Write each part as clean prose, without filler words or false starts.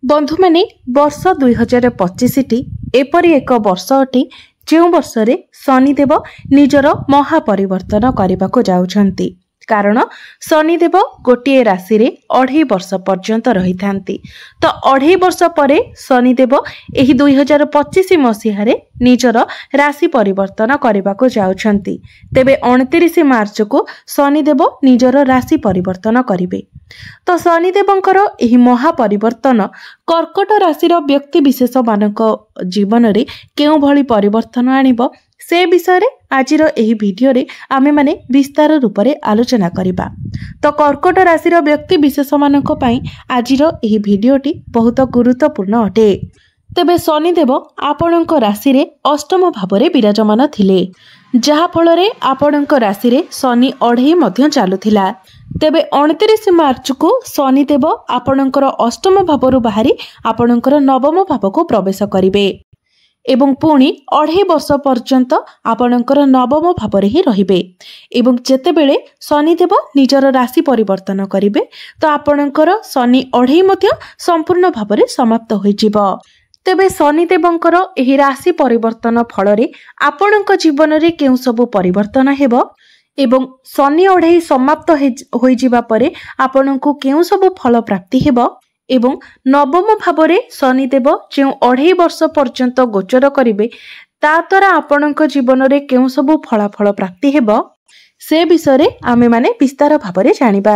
बंधु माने वर्ष 2025 टी एपरी एक वर्ष अटे जो वर्ष रे शनिदेव निजर महापरिवर्तन करने को जाउछंती। कारण शनिदेव गोटे राशि रे 2.5 वर्ष पर्यंत रही थांती। तो 2.5 वर्ष परे शनिदेव एही 2025 मसीह निजर राशि परिवर्तन करने को जाउछंती। तेबे 29 मार्च को शनिदेव निजर राशि परिवर्तन करिवे। तो शनिदेवंकर एही महापरिवर्तन कर्कट राशि व्यक्ति विशेष मानक जीवन रे केउ भली परिवर्तन आनिबो से विषय रे आजिर एही वीडियो रे आमे माने विस्तार रूप रे आलोचना करिबा। तो कर्कट राशि व्यक्ति विशेष मानक पई आजिर एही वीडियोटी बहुत गुरुत्वपूर्ण अटे। तेबे शनिदेव आपणक राशि रे अष्टम भाव रे विराजमान थिले, जहा फल रे आपणक राशि रे शनि 2.5 मध्य चालुथिला। तेबे 29 मार्च को शनिदेव आपणकर अष्टम भावरु बाहरी आपणकर नवम भाव को प्रवेश करिवे एवं पुणी 2.5 वर्ष पर्यंत आपणकर नवम भाव रे ही रहिबे। एवं जेतेबेले शनिदेव निजर राशि परिवर्तन करिवे तो आपणकर शनि 2.5 मध्य संपूर्ण भाव रे समाप्त होइजिबो। तेबे शनिदेवंकर एही राशि परिवर्तन फल रे आपणक जीवन रे केउ सब परिवर्तन हेबो एवं शनि 2.5 समाप्त होइजिबा परे आपणको केउ सब फल प्राप्ति हेबो एवं नवम भाव रे शनिदेव जो 2.5 वर्ष पर्यंत गोचर करिवे ता द्वारा आपणक जीवन रे केउ सब फलाफल प्राप्ति हेबो से विषय रे आमे माने विस्तार भाव रे जानिबा।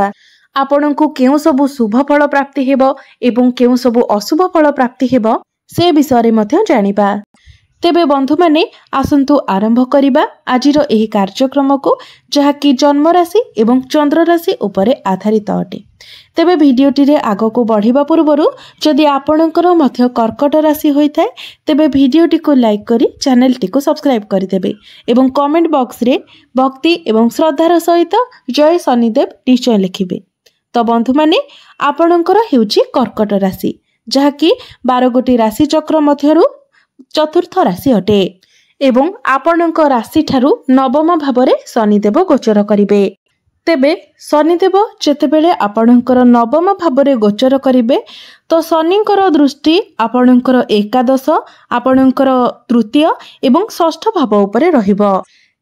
आपणको केउ सब शुभ फल प्राप्ति हेबो एवं केउ सब अशुभ फल प्राप्ति हेबो से विषय रे मध्य जानिबा। तेबे बंधु माने आसंतु आरंभ करिबा आजिर एही कार्यक्रम को, जहा कि जन्म राशि एवं चंद्र राशि उपरे आधारित अटे। तेबे वीडियोटी रे आगो को बढ़िबा पूर्वरु जदि आपणकर मध्य कर्कट राशि होइथाय तेबे वीडियोटी को लाइक करी चैनल टी को सब्सक्राइब करि देबे एवं कमेंट बॉक्स रे भक्ति एवं श्रद्धार सहित जय शनिदेव निश्चय लिखिबे। तो बंधु माने आपणकर हेउची कर्कट राशि, जहा कि 12 गोटी राशि चक्र मध्यरु चतुर्थ राशि अटे एवं आपणक राशि ठारू नवम भाव रे शनिदेव गोचर करिवे। तेबे शनिदेव जेतेबेले आपणकर नवम भाव रे गोचर करिवे तो शनिकर दृष्टि आपणकर एकादश, आपणकर तृतीय एवं षष्ठ भाव उपरे रहिबो।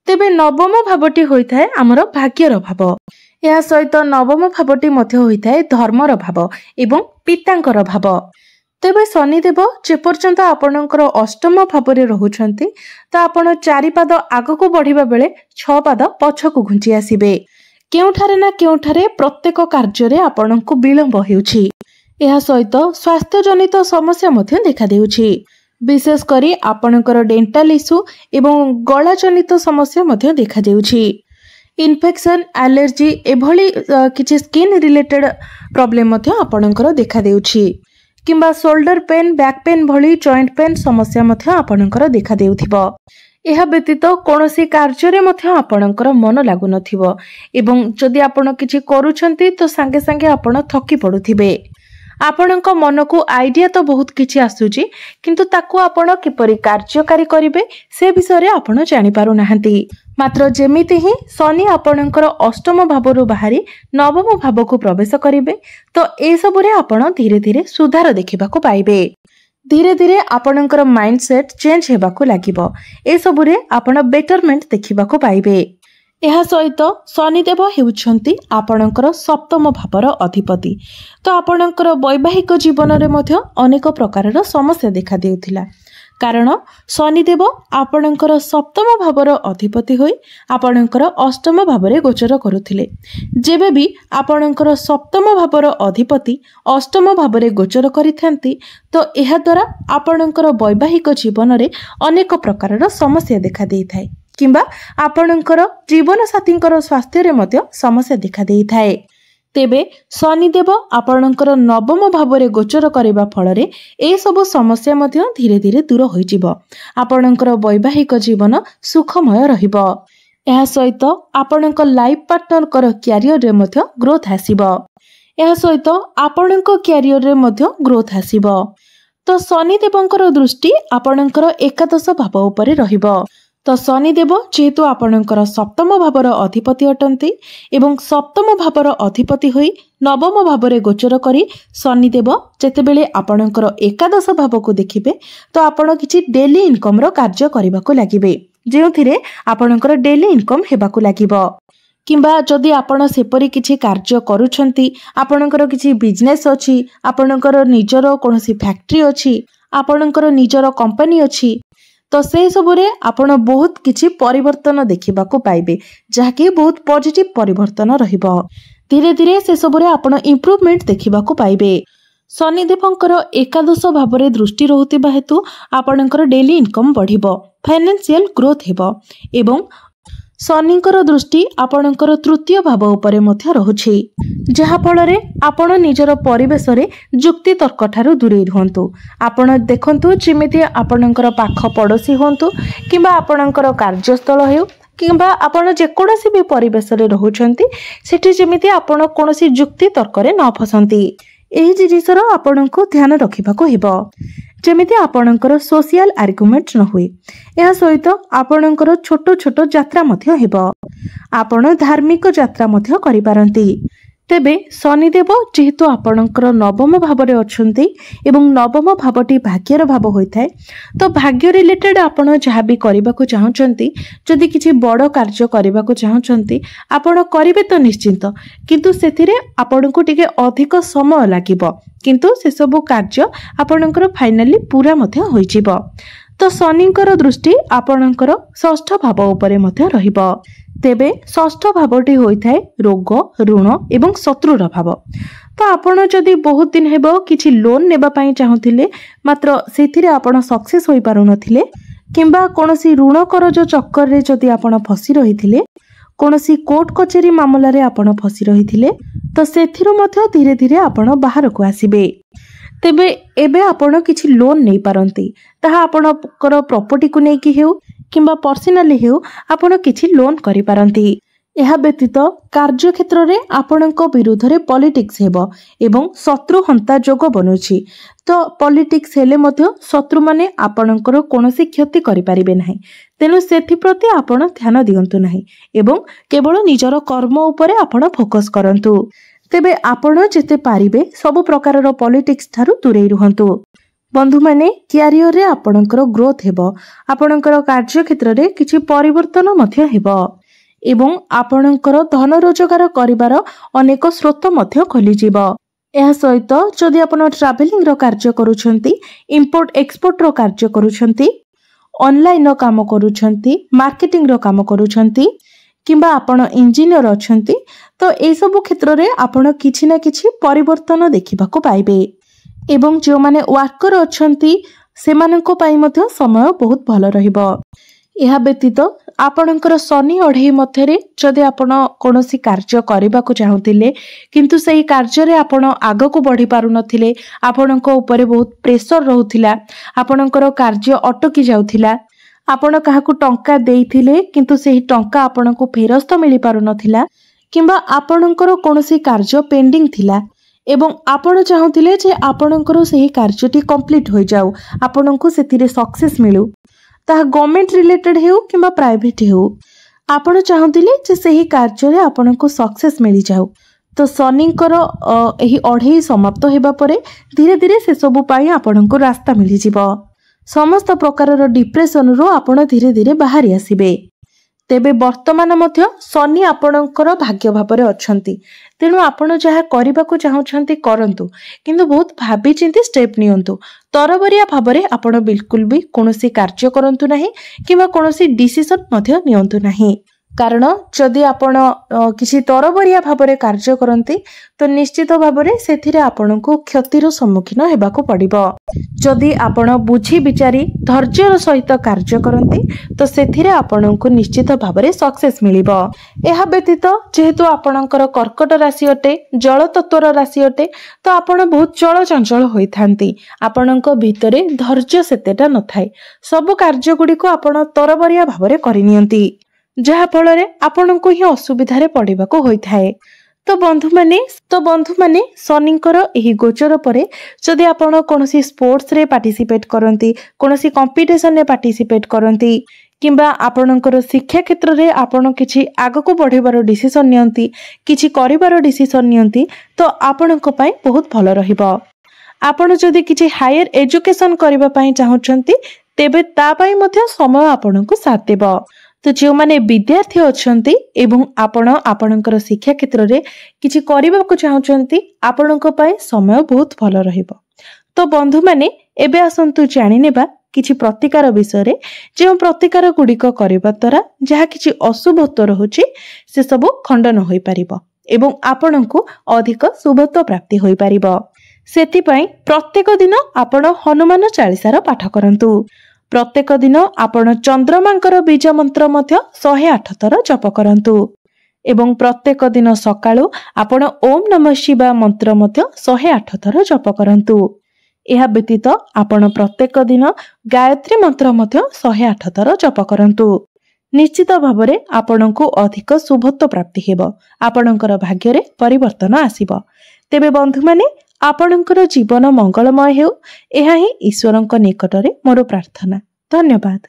तेबे नवम भावटी होइथाय हमर भाग्यर भाव। या सहित नवम भावटी मध्य होइथाय धर्मर भाव एवं पितांकर भाव। तेबे शनिदेव जेपर्यंत आपणकर अष्टम भाव रे रहुछंती तो आपण 4 पाद आगको बढ़िबा बेले 6 पाद पछकु घुंची आसीबे। केउठारे ना केउठारे प्रत्येक कार्य रे आपणको विलंब हेउछि। एहा सहित स्वास्थ्य जनित समस्या मध्य देखा देउछि। विशेष करी आपणकर डेंटल इश्यू एवं गला जनित समस्या मध्य देखा देउछि। इन्फेक्शन, एलर्जी एभली किछि स्किन रिलेटेड प्रॉब्लम मध्य आपणकर देखा देउछि। किंबा शोल्डर पेन, बैक पेन भली जॉइंट पेन समस्या मध्य आपणकर देखा देउथिबो। एहा व्यतीत कोनोसी कार्य रे मध्य आपणकर मन लागु नथिबो एवं जदि आपण किछि करूछंती तो संगे संगे आपण थकी पडुथिबे। आपणक मन को आइडिया तो बहुत किछि आसुची किंतु ताकू आपण किपरि कार्यकारी करिवे से विषय रे आपण जानि पारु नाहंती। मात्र जेमिति ही शनि आपणकर अष्टम भावरु बाहरी नवम भाव को प्रवेश करिवे तो ए सब रे आपण धीरे धीरे सुधार देखिबा को पाइबे। धीरे धीरे आपणकर माइंड सेट चेंज हेबा को लागिबो। ए सब रे आपण बेटरमेंट देखिबा को पाइबे। एहा सहित शनिदेव हेउछंती आपणकर सप्तम भावर अधिपति। तो आपणकर वैवाहिक जीवन रे मध्य अनेक प्रकारर समस्या देखा देउथिला, कारण शनिदेव आपणकर सप्तम भावर अधिपति होई आपणकर अष्टम भावरे गोचर करुथिले। जेबे भी आपणकर सप्तम भावर अधिपति अष्टम भावरे गोचर करिथांती तो एहा द्वारा आपणकर वैवाहिक जीवन रे अनेक प्रकारर समस्या देखा देइथाय किंबा आपणकर जीवन साथींकर स्वास्थ्य रे मध्य समस्या देखा देइथाय। तेबे शनिदेव आपणकर नवम भाव रे गोचर करिबा फल रे ए सब समस्या मध्य धीरे धीरे दूर होइजिबो। आपणकर वैवाहिक जीवन सुखमय रहिबो। एहा सहित आपणकर लाइफ पार्टनर कर कैरियर रे मध्य ग्रोथ आसीबो। एहा सहित आपणक कैरियर रे मध्य ग्रोथ आसीबो। तो शनिदेवंकर दृष्टि आपणकर एकादश भाव उपरे रहिबो। तो शनिदेव जेहेतु आपणकर सप्तम भावर अधिपति अटंती एवं सप्तम भावर अधिपति होई नवम भाव गोचर करी शनिदेव जेतेबेले आपणकर एकादश भाव को देखिबे तो आपण किछि डेली इनकम रो कार्य करबाको लागिबे जेउथिरे आपणकर डेली इनकम हेबाको लागिबो किंबा जदि आपण सेपरी किछि कार्य करूछंती आपणकर किछि बिजनेस अछि आपणकर निजरो कोनोसी फैक्ट्री अछि आपणकर निजरो कंपनी अछि तो से सबुरे आपण बहुत किछि परिवर्तन देखिबाको पाइबे जहाँकि बहुत पॉजिटिव परिवर्तन रहिबो धीरे धीरे से सबुरे आपण इम्प्रूवमेंट देखिबाको पाइबे शनिदेवंकर एकादश भावरे दृष्टि रहुतिबा हेतु आपणकर डेली इनकम बढ़िबो फाइनेंशियल ग्रोथ हेबो एवं शनिकर दृष्टि आपणकर तृतीय भाव उपरे मध्य रहुछि जहा फଳରେ आपण निजर परिवेश रे जुक्ति तर्क ठारू दूरे रहंतु आपण देखंतु जेमिति आपणकर पाख पड़ोसी होंतु किंबा आपणकर कार्यस्थल हेउ किंबा आपण जे कोनोसी भी परिवेश रे रहुछंती सेठी जेमिति आपण कोनोसी जुक्ति तर्क रे न फसंती एही जिनिसर आपणको ध्यान रखिबाको हेबो जेमिति आपणकर सोशल आर्गुमेंट न हुए यह सहित आपणकर छोट छोट यात्रा मध्य हेबो आपण धार्मिक यात्रा मध्य करि पारंती तेबे शनिदेव जेहेतु आपणकर नवम भावरे अछंती एवं नवम भावटी भाग्यर भाव होइथाय तो भाग्य रिलेटेड आपण जहाँ भी करबाको चाहउचंती जदि किछि बड़ कार्य करबाको चाहउचंती आपण करिवे तो निश्चिंत किंतु सेथिरे आपणको टिके अधिक समय लागिबो किंतु से सब कार्य आपणकर फाइनली पूरा मध्य होइजिबो तो शनिकर दृष्टि आपणकर षष्ठ भाव उपरे मध्य रहिबो तेबे षष्ठ भावटी होइथाय रोग ऋण एवं शत्रुर भाव तो आपण जदि बहुत दिन हेबो किछि लोन नेबा पई चाहुथिले मात्र सेथिरे आपण सक्सेस होई पारु नथिले किंबा कोनोसी ऋण करज चक्कर रे जदि आपण फसी रहिथिले कोनोसी कोर्ट कचेरी मामला रे आपण फसी रहिथिले तो सेथिरु मध्य धीरे धीरे आपण बाहर को आसीबे तेबे एबे आपण किछि लोन नै पारंती ताहा आपणकर प्रॉपर्टी को नै कि हेउ किंबा पर्सनाली हेउ आपण किछि लोन करि पारंती एहा व्यतीत कार्य क्षेत्र रे आपणक विरुद्ध रे पॉलिटिक्स हेबो एवं शत्रु हंता जोग बनुछि तो पॉलिटिक्स हेले मध्य शत्रु माने आपणकर कोनोसी क्षति करि परिबे नाही तेनु सेथि प्रति आपण ध्यान दियंतु नाही एवं केवल निजर कर्म उपरे आपण फोकस करंतु तेबे आपण जेते पारिबे सब प्रकार रो पॉलिटिक्स थारु दूरे रहंतु बंधु माने क्यारियर रे आपणकर ग्रोथ हेबो आपणकर कार्य क्षेत्र रे किछि परिवर्तन मध्य हेबो एवं आपणकर धन रोजगार करिवार अनेक स्रोत मध्य खोली जिवो एहा सहित जदि आपण ट्रैवलिंग रो कार्य करूछंती इंपोर्ट एक्सपोर्ट रो कार्य करूछंती ऑनलाइन रो काम करूछंती मार्केटिंग रो काम करूछंती किंबा आपण इंजीनियर अछंती तो ए सब क्षेत्र रे आपण किछि ना किछि परिवर्तन देखिबाको पाइबे एवं जो माने वर्कर अछंती सेमाननको पाई मध्य समय बहुत भलो रहिबो एहा व्यतीत आपणकर शनि अढ़ई मध्यरे जदि आपण कोनोसी कार्य करबाको चाहुतिले किंतु सेही कार्य रे आपण आगो को बढ़ी पारु नथिले आपणको ऊपर बहुत प्रेशर रहुथिला आपणकर कार्य अटकी जाउथिला आपण काहाकू टंका देइथिले किंतु सेही टंका आपणको फेरस्त मिली पारु नथिला किंबा आपणकर कोनोसी कार्य पेंडिंग थिला एवं आपण चाहुतिले जे आपणकर सेही कार्यटी कंप्लीट होई जाऊ आपणको सेथिरे सक्सेस मिलु ता गवर्नमेंट रिलेटेड हेउ किंबा प्राइवेट हेउ आपण चाहुतिले जे सेही कार्य रे आपणको सक्सेस मिली जाऊ तो शनिकर एही अढ़ई समाप्त हेबा परे धीरे धीरे से सब पाई आपणको रास्ता मिली जिवो समस्त प्रकार डिप्रेशन रो आपण धीरे धीरे बाहरी आसीबे तेबे वर्तमान मध्य शनि आपणकर भाग्य भाବରେ अछंती तेणु आपण जहा करबाको चाहुछंती करंतु किंतु बहुत भाबी चिंती स्टेप नियंतु तरबरिया भाବରେ आपण बिल्कुल भी कोनोसी कार्य करंतु नाही किबा कोनोसी डिसिजन मध्य नियंतु नाही कारण जदि आपण किसी तरबरिया भाବରେ कार्य करंती तो निश्चित भाବରେ सेथिरे आपणको क्षतिर सम्मुखीन हेबाको पड़िबो जदि आपण बुझी विचारी धैर्यर सहित कार्य करंती तो सेथिरे आपणको निश्चित भाବରେ सक्सेस मिलिबो एहा व्यतीत जेहेतु आपणकर कर्कट राशि अटे जल तत्वर राशि अटे तो आपण बहुत चल चंचल होइथांती आपणको भितरे धैर्य सेतेटा नथाय सब कार्य गुडी को आपण तरबरिया भाବରେ करिनियंती जहा फल रे आपनको ही असुविधा रे पड़िबाको होइथाय तो बंधु माने शनिंकर एही गोचर परे जदि आपण कोनोसी स्पोर्ट्स रे पार्टिसिपेट करंती, कोनोसी कंपटीशन रे पार्टिसिपेट करंती किंबा आपणकर शिक्षा क्षेत्र रे आपण किछि आगको बढ़ेबार डिसिजन नियंती, किछि करिबार डिसिजन नियंती, तो आपणक पई बहुत भलो रहिबो। आपण जदि किछि हायर एजुकेशन करिबा पई चाहुचंती तेबे ता पई मध्ये समय आपणको साथ देबो। तो जो माने विद्यार्थी अछंती एवं आपण आपणकर शिक्षा क्षेत्र रे किछि करिबा को चाहुचंती आपणक पई समय बहुत भलो रहिबो। तो बंधु माने एबे आसंतु जानि नेबा किछि प्रतिकार विषय रे, जे प्रतिकार गुडिक करिबा द्वारा जहा किछि अशुभत्व रहुछि से सब खंडन होई परिबो एवं आपणको अधिक शुभत्व प्राप्ति होई परिबो। सेति पई प्रत्येक दिन आपण हनुमान चालीसार पाठ करंतु। प्रत्येक दिन आपण चंद्रमांकर बीज मंत्र मध्य 108 थर जप करंतु एवं प्रत्येक दिन सकाळु आपण ओम नमः शिवाय मंत्र मध्य 108 थर जप करंतु। एहा व्यतीत आपण प्रत्येक दिन गायत्री मंत्र मध्य 108 थर जप करंतु। निश्चित भावरे आपणको अधिक शुभत्व प्राप्ति हेबो, आपणकर भाग्य रे परिवर्तन आसीबो। तेबे बंधु माने आपणकर जीवन मंगलमय हेउ, एहा ही ईश्वरंक निकटरे मोर प्रार्थना। धन्यवाद।